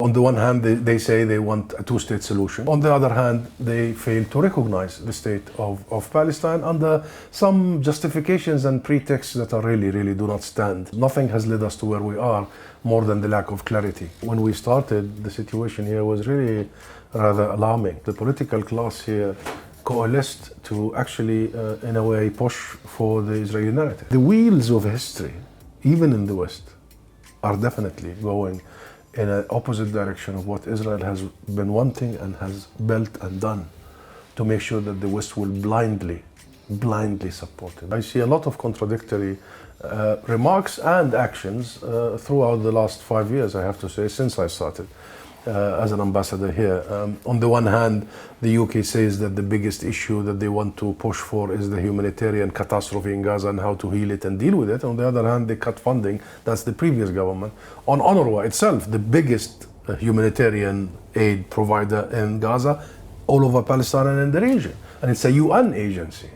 On the one hand, they say they want a two-state solution. On the other hand, they fail to recognize the state of Palestine under some justifications and pretexts that are really do not stand. Nothing has led us to where we are more than the lack of clarity. When we started, the situation here was really rather alarming. The political class here coalesced to actually, in a way, push for the Israeli narrative. The wheels of history, even in the West, are definitely going in an opposite direction of what Israel has been wanting and has built and done to make sure that the West will blindly support it. I see a lot of contradictory remarks and actions throughout the last 5 years, I have to say, since I started as an ambassador here. On the one hand, the UK says that the biggest issue that they want to push for is the humanitarian catastrophe in Gaza and how to heal it and deal with it. On the other hand, they cut funding, that's the previous government, on UNRWA itself, the biggest humanitarian aid provider in Gaza, all over Palestine and in the region. And it's a UN agency.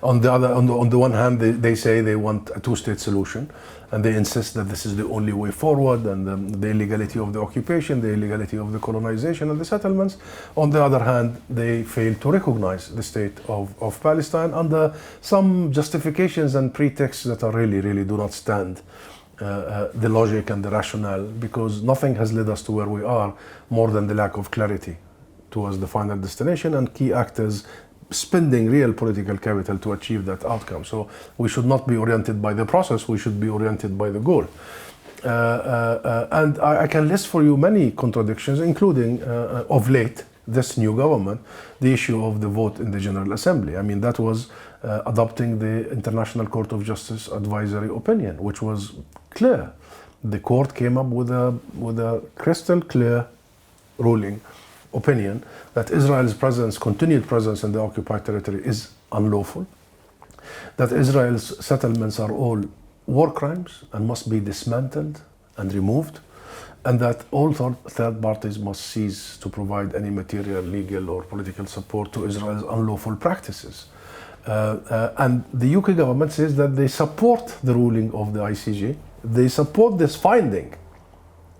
On the one hand, they say they want a two-state solution, and they insist that this is the only way forward, and the illegality of the occupation, the illegality of the colonization and the settlements. On the other hand, they fail to recognize the state of Palestine under some justifications and pretexts that are really do not stand. The logic and the rationale, because nothing has led us to where we are more than the lack of clarity towards the final destination and key actors spending real political capital to achieve that outcome. So we should not be oriented by the process, we should be oriented by the goal. And I can list for you many contradictions, including of late, this new government, the issue of the vote in the General Assembly. I mean, that was adopting the International Court of Justice advisory opinion, which was clear. The court came up with a crystal clear ruling opinion that Israel's continued presence in the occupied territory is unlawful, that Israel's settlements are all war crimes and must be dismantled and removed, and that all third parties must cease to provide any material, legal or political support to Israel's unlawful practices. And the UK government says that they support the ruling of the ICJ, they support this finding,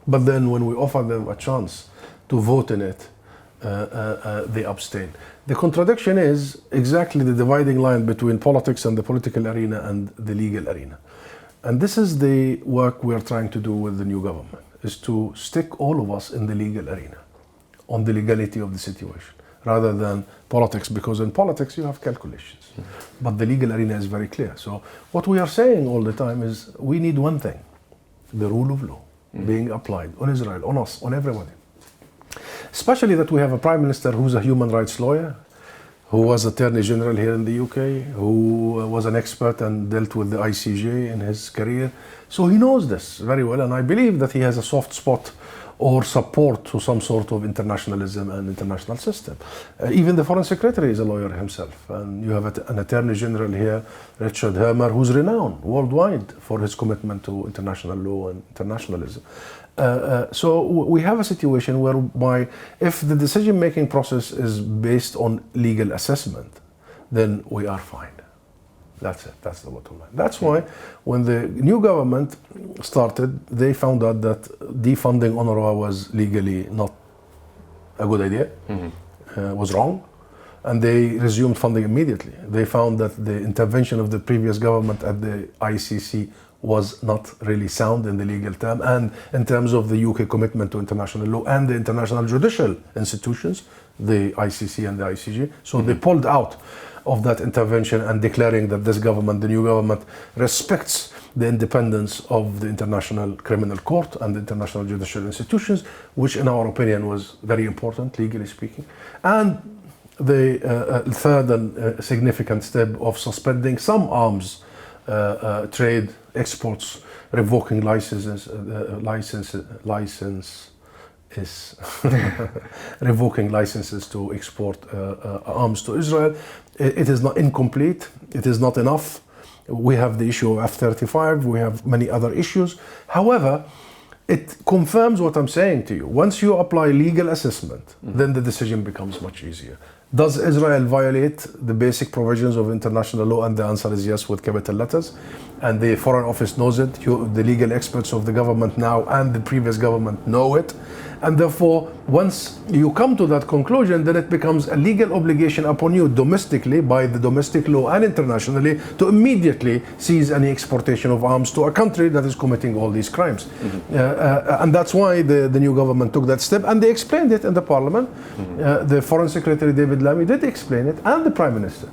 but then when we offer them a chance to vote in it, they abstain. The contradiction is exactly the dividing line between politics and the political arena and the legal arena. And this is the work we're trying to do with the new government, is to stick all of us in the legal arena, on the legality of the situation, rather than politics, because in politics you have calculations. But the legal arena is very clear. So what we are saying all the time is we need one thing, the rule of law being applied on Israel, on us, on everybody. Especially that we have a Prime Minister who's a human rights lawyer, who was Attorney General here in the UK, who was an expert and dealt with the ICJ in his career. So he knows this very well, and I believe that he has a soft spot or support to some sort of internationalism and international system. Even the Foreign Secretary is a lawyer himself, and you have an Attorney General here, Richard Hermer, who's renowned worldwide for his commitment to international law and internationalism. So we have a situation whereby if the decision-making process is based on legal assessment, then we are fine. That's it, that's the bottom line. That's why when the new government started, they found out that defunding UNRWA was legally not a good idea, was wrong, and they resumed funding immediately. They found that the intervention of the previous government at the ICC was not really sound in the legal term and in terms of the UK commitment to international law and the international judicial institutions, the ICC and the ICJ. So they pulled out of that intervention and declaring that this government, the new government, respects the independence of the International Criminal Court and the international judicial institutions, which in our opinion was very important, legally speaking. And the third and significant step of suspending some arms trade exports, revoking revoking licenses to export arms to Israel. It is not incomplete, it is not enough. We have the issue of F-35, we have many other issues. However, it confirms what I'm saying to you. Once you apply legal assessment, then the decision becomes much easier. Does Israel violate the basic provisions of international law? And the answer is yes, with capital letters. And the Foreign Office knows it. The legal experts of the government now and the previous government know it. And therefore, once you come to that conclusion, then it becomes a legal obligation upon you domestically, by the domestic law and internationally, to immediately seize any exportation of arms to a country that is committing all these crimes. And that's why the new government took that step, and they explained it in the parliament. The Foreign Secretary David Lammy did explain it, and the Prime Minister.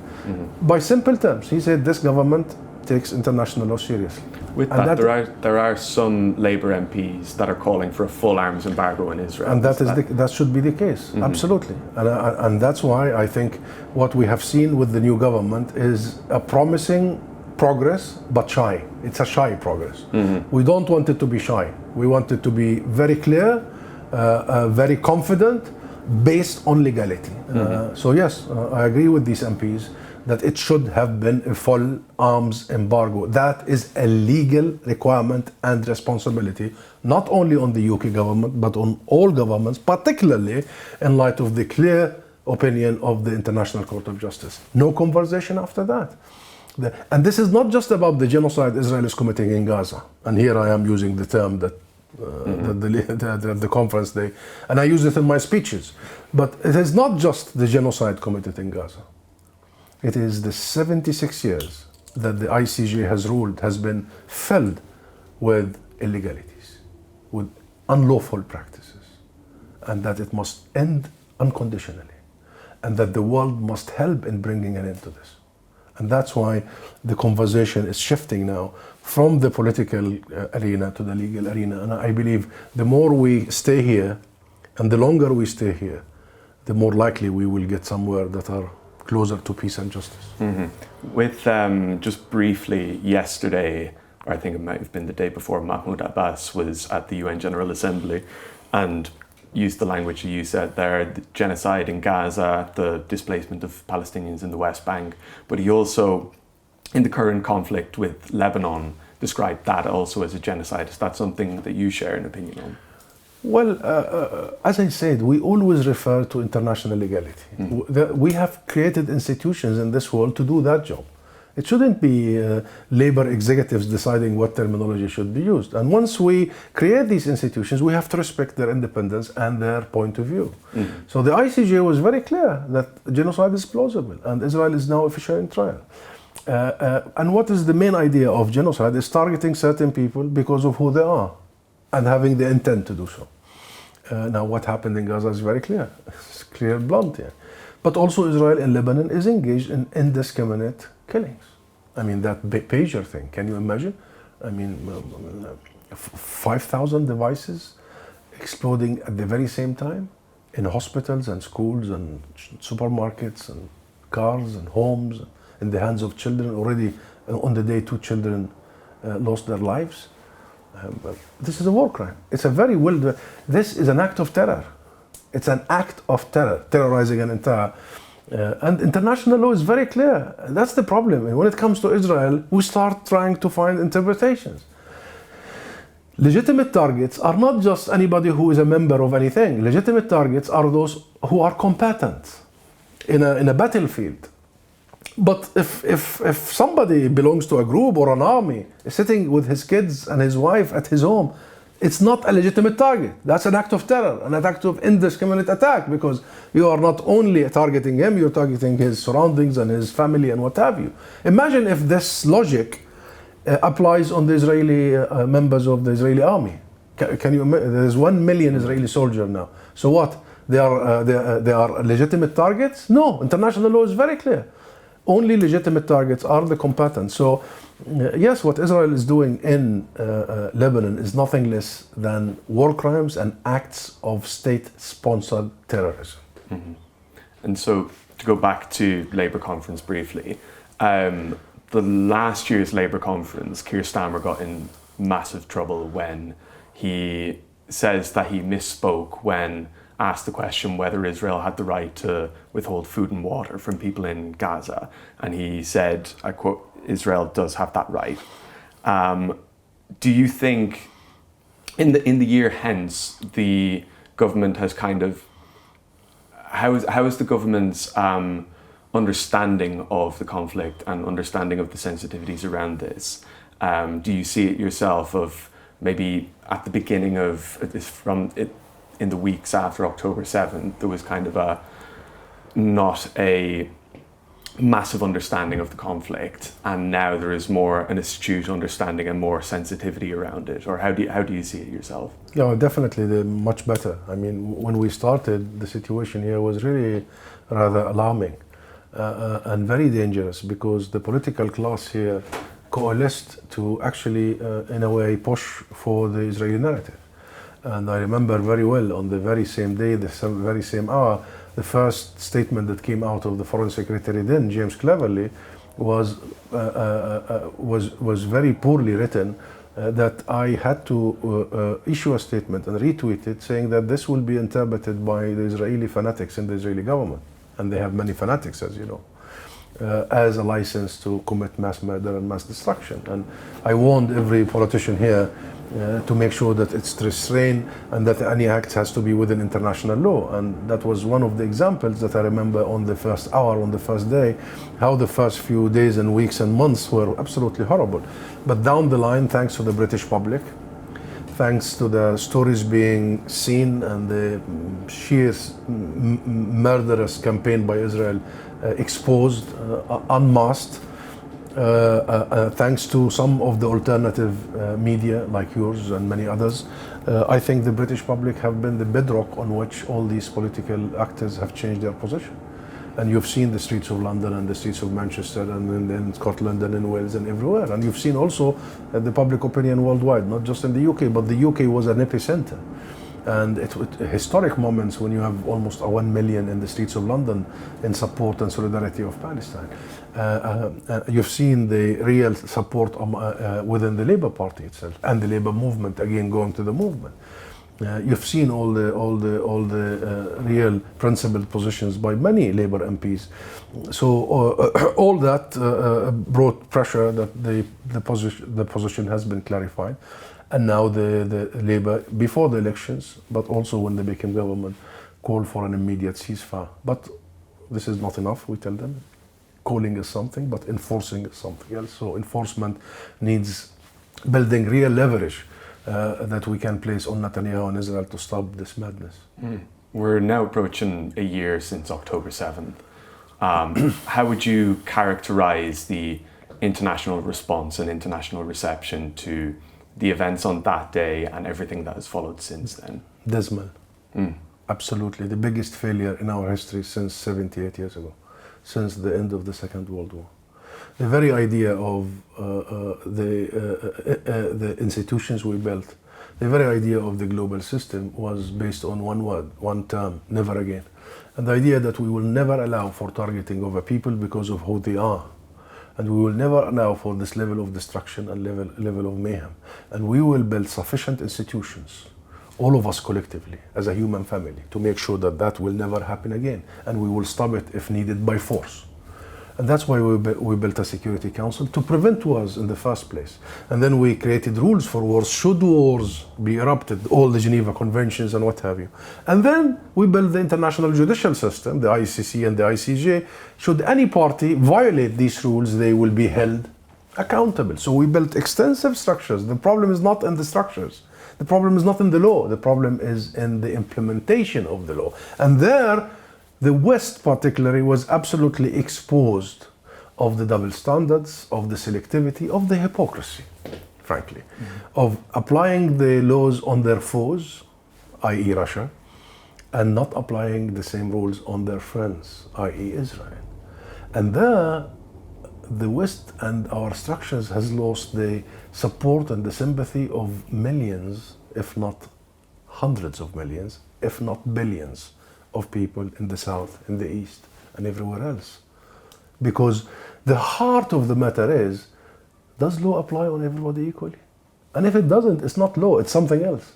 By simple terms, he said this government takes international law seriously. With that, there are some Labour MPs that are calling for a full arms embargo in Israel. And that should be the case, absolutely. And that's why I think what we have seen with the new government is a promising progress, but shy. It's a shy progress. We don't want it to be shy. We want it to be very clear, very confident, based on legality. So yes, I agree with these MPs that it should have been a full arms embargo. That is a legal requirement and responsibility, not only on the UK government, but on all governments, particularly in light of the clear opinion of the International Court of Justice. No conversation after that. And this is not just about the genocide Israel is committing in Gaza. And here I am using the term that the conference day, and I use it in my speeches. But it is not just the genocide committed in Gaza. It is the 76 years that the ICJ has ruled has been filled with illegalities, with unlawful practices, and that it must end unconditionally, and that the world must help in bringing an end to this. And that's why the conversation is shifting now from the political arena to the legal arena. And I believe the more we stay here, and the longer we stay here, the more likely we will get somewhere that are closer to peace and justice. With just briefly, yesterday, or I think it might have been the day before, Mahmoud Abbas was at the UN General Assembly and used the language you said there, the genocide in Gaza, the displacement of Palestinians in the West Bank, but he also, in the current conflict with Lebanon, described that also as a genocide. Is that something that you share an opinion on? Well, as I said, we always refer to international legality. We have created institutions in this world to do that job. It shouldn't be labor executives deciding what terminology should be used. And once we create these institutions, we have to respect their independence and their point of view. So the ICJ was very clear that genocide is plausible, and Israel is now officially in trial. And what is the main idea of genocide is targeting certain people because of who they are and having the intent to do so. Now what happened in Gaza is very clear. It's clear, blunt here. But also Israel and Lebanon is engaged in indiscriminate killings. I mean, that pager thing, can you imagine? I mean, 5,000 devices exploding at the very same time in hospitals and schools and supermarkets and cars and homes, in the hands of children. Already on the day, 2 children lost their lives. This is a war crime. It's a very this is an act of terror. It's an act of terror, terrorizing an entire. And international law is very clear. That's the problem. And when it comes to Israel, we start trying to find interpretations. Legitimate targets are not just anybody who is a member of anything. Legitimate targets are those who are combatant in a battlefield. But if somebody belongs to a group or an army, is sitting with his kids and his wife at his home, it's not a legitimate target. That's an act of terror, an act of indiscriminate attack, because you are not only targeting him, you're targeting his surroundings and his family and what have you. Imagine if this logic applies on the Israeli members of the Israeli army. Can you imagine? There's 1 million Israeli soldiers now. So what? They are legitimate targets? No, international law is very clear. Only legitimate targets are the combatants. So yes, what Israel is doing in Lebanon is nothing less than war crimes and acts of state-sponsored terrorism. And so to go back to Labour conference briefly, the last year's Labour conference, Keir Starmer got in massive trouble when he says that he misspoke when asked the question whether Israel had the right to withhold food and water from people in Gaza. And he said, I quote, Israel does have that right. Do you think in the year hence, the government has kind of how is the government's understanding of the conflict and understanding of the sensitivities around this? Do you see it yourself of maybe at the beginning of this, from it in the weeks after October 7th, there was kind of not a massive understanding of the conflict, and now there is more an astute understanding and more sensitivity around it? Or how do you see it yourself? Yeah, definitely much better. I mean, when we started, the situation here was really rather alarming and very dangerous, because the political class here coalesced to actually, in a way, push for the Israeli narrative. And I remember very well, on the very same day, very same hour, the first statement that came out of the Foreign Secretary then, James Cleverly, was very poorly written, that I had to issue a statement and retweet it, saying that this will be interpreted by the Israeli fanatics in the Israeli government, and they have many fanatics, as you know, as a license to commit mass murder and mass destruction. And I warned every politician here to make sure that it's restrained and that any act has to be within international law. And that was one of the examples that I remember on the first hour, on the first day, how the first few days and weeks and months were absolutely horrible. But down the line, thanks to the British public, thanks to the stories being seen and the sheer murderous campaign by Israel exposed, unmasked, thanks to some of the alternative media like yours and many others, I think the British public have been the bedrock on which all these political actors have changed their position. And you've seen the streets of London and the streets of Manchester and in Scotland and in Wales and everywhere. And you've seen also the public opinion worldwide, not just in the UK, but the UK was an epicenter. And it historic moments when you have almost 1 million in the streets of London in support and solidarity of Palestine. You've seen the real support within the Labour Party itself and the Labour movement, again going to the movement. You've seen all the real principled positions by many Labour MPs. So all that brought pressure that the position has been clarified. And now the Labour, before the elections, but also when they became government, called for an immediate ceasefire. But this is not enough, we tell them. Calling is something, but enforcing is something else. So enforcement needs building real leverage that we can place on Netanyahu and Israel to stop this madness. We're now approaching a year since October 7th. How would you characterize the international response and international reception to the events on that day and everything that has followed since then? Dismal. Absolutely. The biggest failure in our history since 78 years ago, since the end of the Second World War. The very idea of the institutions we built, the very idea of the global system was based on one word, one term, never again. And the idea that we will never allow for targeting of a people because of who they are. And we will never allow for this level of destruction and level of mayhem. And we will build sufficient institutions, all of us collectively, as a human family, to make sure that that will never happen again. And we will stop it if needed by force. And that's why we built a Security Council, to prevent wars in the first place. And then we created rules for wars, should wars be erupted, all the Geneva Conventions and what have you. And then we built the international judicial system, the ICC and the ICJ. Should any party violate these rules, they will be held accountable. So we built extensive structures. The problem is not in the structures. The problem is not in the law. The problem is in the implementation of the law. And there, the West particularly was absolutely exposed of the double standards, of the selectivity, of the hypocrisy, frankly, of applying the laws on their foes, i.e. Russia, and not applying the same rules on their friends, i.e. Israel. And there, the West and our structures has lost the support and the sympathy of millions, if not hundreds of millions, if not billions, of people in the South, in the East, and everywhere else. Because the heart of the matter is, does law apply on everybody equally? And if it doesn't, it's not law, it's something else.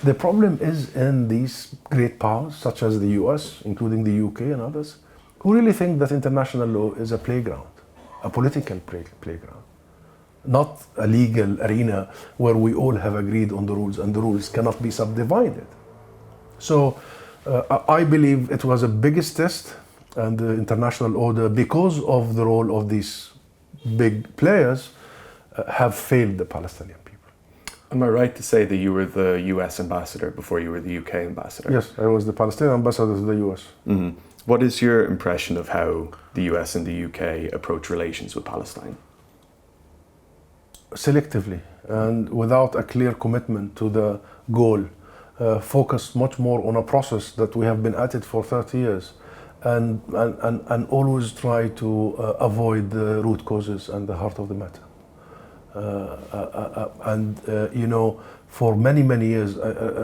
The problem is in these great powers, such as the US, including the UK and others, who really think that international law is a playground, a political playground, not a legal arena where we all have agreed on the rules and the rules cannot be subdivided. So I believe it was a biggest test, and the international order, because of the role of these big players, have failed the Palestinian people. Am I right to say that you were the US ambassador before you were the UK ambassador? Yes, I was the Palestinian ambassador to the US. Mm-hmm. What is your impression of how the US and the UK approach relations with Palestine? Selectively and without a clear commitment to the goal, focused much more on a process that we have been at it for 30 years, and always try to avoid the root causes and the heart of the matter. You know, for many years,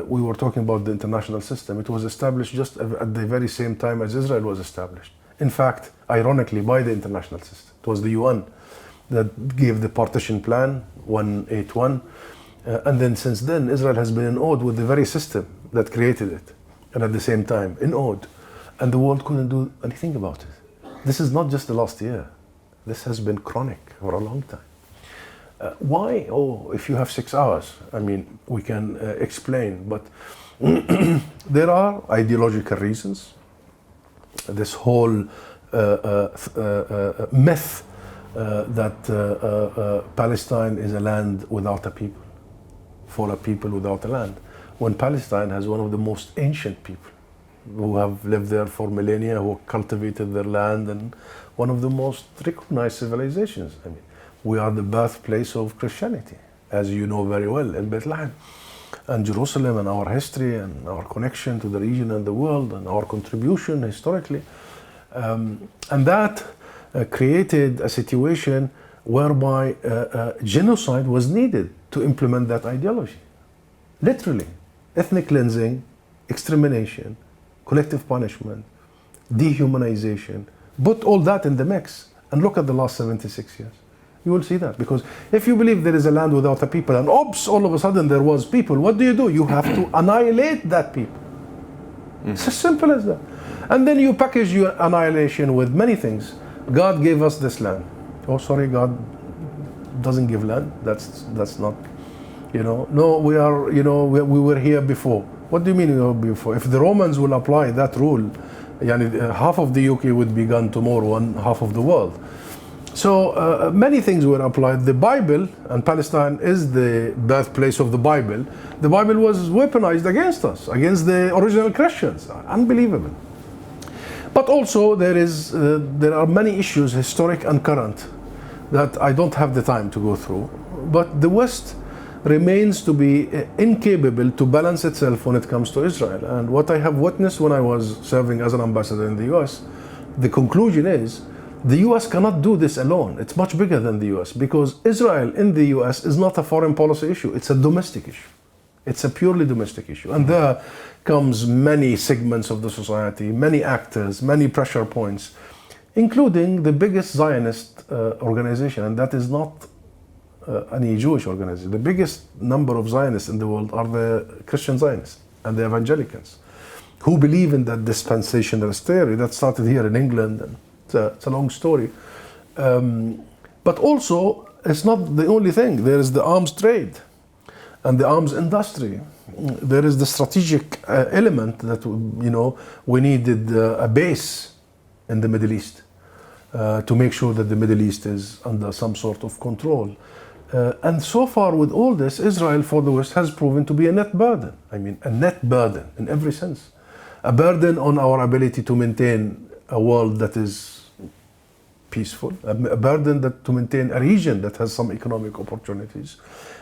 we were talking about the international system. It was established just at the very same time as Israel was established. In fact, ironically, by the international system. It was the UN that gave the partition plan, 181. And then since then, Israel has been in awe with the very system that created it. And at the same time, in awe. And the world couldn't do anything about it. This is not just the last year. This has been chronic for a long time. Why? Oh, if you have 6 hours, I mean, we can explain. But there are ideological reasons. This whole myth that Palestine is a land without a people, for a people without a land, when Palestine has one of the most ancient people who have lived there for millennia, who cultivated their land, and one of the most recognized civilizations. I mean, we are the birthplace of Christianity, as you know very well, in Bethlehem. And Jerusalem, and our history and our connection to the region and the world, and our contribution historically. And that created a situation whereby genocide was needed to implement that ideology. Literally, ethnic cleansing, extermination, collective punishment, dehumanization. Put all that in the mix and look at the last 76 years. You will see that, because if you believe there is a land without a people and oops, all of a sudden there was people, what do? You have to annihilate that people. It's as simple as that. And then you package your annihilation with many things. God gave us this land. Oh, sorry, God doesn't give land. That's not, you know. No, we are, you know, we were here before. What do you mean we were before? If the Romans will apply that rule, half of the UK would be gone tomorrow and half of the world. So many things were applied. The Bible, and Palestine is the birthplace of the Bible. The Bible was weaponized against us, against the original Christians. Unbelievable. But also there are many issues, historic and current, that I don't have the time to go through. But the West remains to be incapable to balance itself when it comes to Israel. And what I have witnessed when I was serving as an ambassador in the US, the conclusion is the US cannot do this alone. It's much bigger than the US, because Israel in the US is not a foreign policy issue. It's a domestic issue. It's a purely domestic issue. And there comes many segments of the society, many actors, many pressure points, including the biggest Zionist organization, and that is not any Jewish organization. The biggest number of Zionists in the world are the Christian Zionists and the evangelicals, who believe in that dispensationalist theory that started here in England. And it's a long story. But also, it's not the only thing. There is the arms trade and the arms industry. There is the strategic element that, you know, we needed a base in the Middle East to make sure that the Middle East is under some sort of control. And so far with all this, Israel for the West has proven to be a net burden. I mean, a net burden in every sense. A burden on our ability to maintain a world that is peaceful, a burden to maintain a region that has some economic opportunities.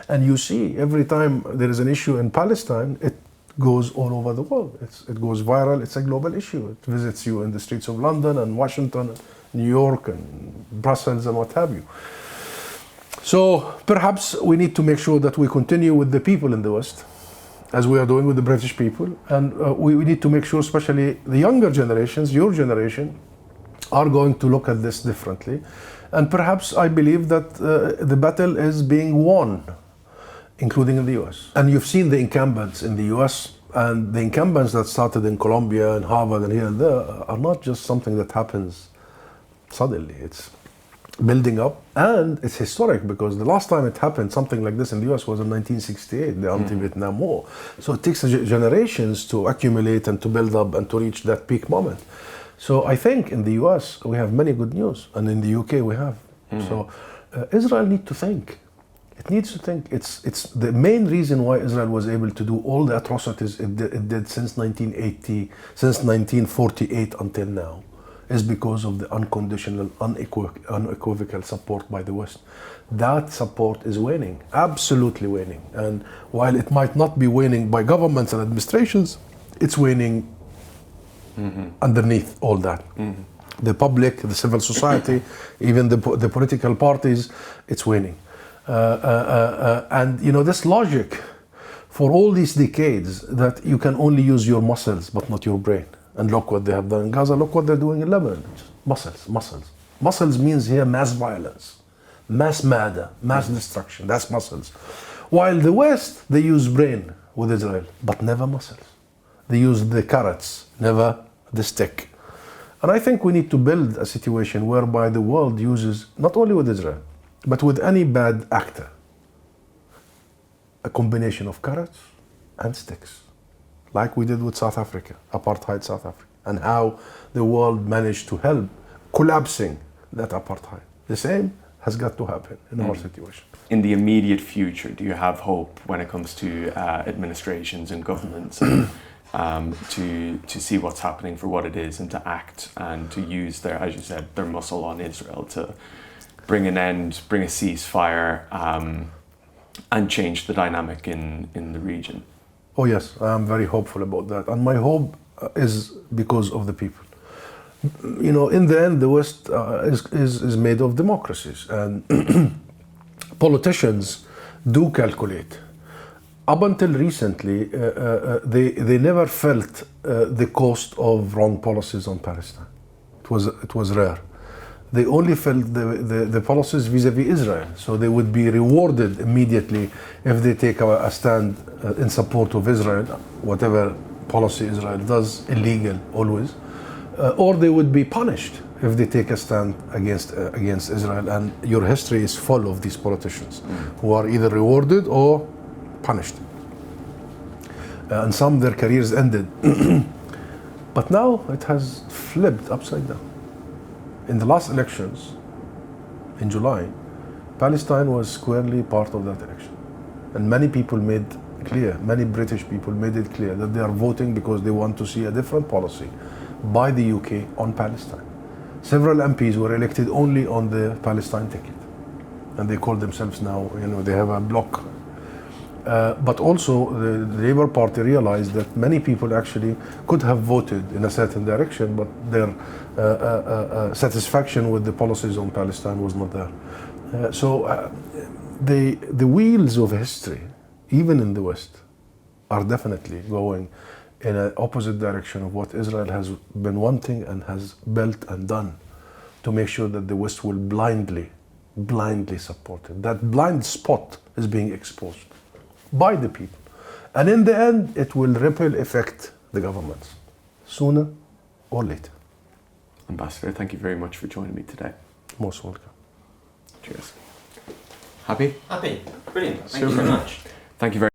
And you see, every time there is an issue in Palestine, it goes all over the world. It goes viral. It's a global issue. It visits you in the streets of London and Washington, and New York and Brussels and what have you. So perhaps we need to make sure that we continue with the people in the West, as we are doing with the British people. And we need to make sure, especially the younger generations, your generation, are going to look at this differently. And perhaps I believe that the battle is being won, including in the US. And you've seen the incumbents in the US, and the incumbents that started in Columbia and Harvard and here and there are not just something that happens suddenly. building up, and it's historic because the last time it happened, something like this in the US was in 1968, the anti-Vietnam War. So it takes generations to accumulate and to build up and to reach that peak moment. So I think in the US we have many good news, and in the UK we have. So Israel needs to think. It needs to think. It's the main reason why Israel was able to do all the atrocities it did since 1980, since 1948 until now, is because of the unconditional, unequivocal support by the West. That support is waning, absolutely waning. And while it might not be waning by governments and administrations, it's waning underneath all that. The public, the civil society, even the political parties, it's waning. And you know, this logic for all these decades that you can only use your muscles but not your brain. And look what they have done in Gaza, look what they're doing in Lebanon. Muscles, muscles. Muscles means here mass violence, mass murder, mass destruction. That's muscles. While the West, they use brain with Israel, but never muscles. They use the carrots, never the stick. And I think we need to build a situation whereby the world uses, not only with Israel, but with any bad actor, a combination of carrots and sticks. Like we did with South Africa, apartheid South Africa, and how the world managed to help collapsing that apartheid. The same has got to happen in our situation. In the immediate future, do you have hope when it comes to administrations and governments to see what's happening for what it is and to act and to use their, as you said, their muscle on Israel to bring an end, bring a ceasefire, and change the dynamic in the region? Oh yes, I'm very hopeful about that. And my hope is because of the people. You know, in the end, the West is made of democracies, and politicians do calculate. Up until recently, they never felt the cost of wrong policies on Palestine. It was rare. They only felt the policies vis-a-vis Israel. So they would be rewarded immediately if they take a stand in support of Israel, whatever policy Israel does, illegal always, or they would be punished if they take a stand against Israel. And your history is full of these politicians who are either rewarded or punished. And some, their careers ended. But now it has flipped upside down. In the last elections, in July, Palestine was squarely part of that election. And many people made clear, many British people made it clear that they are voting because they want to see a different policy by the UK on Palestine. Several MPs were elected only on the Palestine ticket. And they call themselves now, you know, they have a bloc. But also the Labour Party realized that many people actually could have voted in a certain direction, but their satisfaction with the policies on Palestine was not there. So the wheels of history, even in the West, are definitely going in an opposite direction of what Israel has been wanting and has built and done to make sure that the West will blindly support it. That blind spot is being exposed by the people. And in the end, it will ripple affect the governments, sooner or later. Ambassador, thank you very much for joining me today. Most welcome. Cheers. Happy? Happy. Brilliant. Thank you very much. Thank you very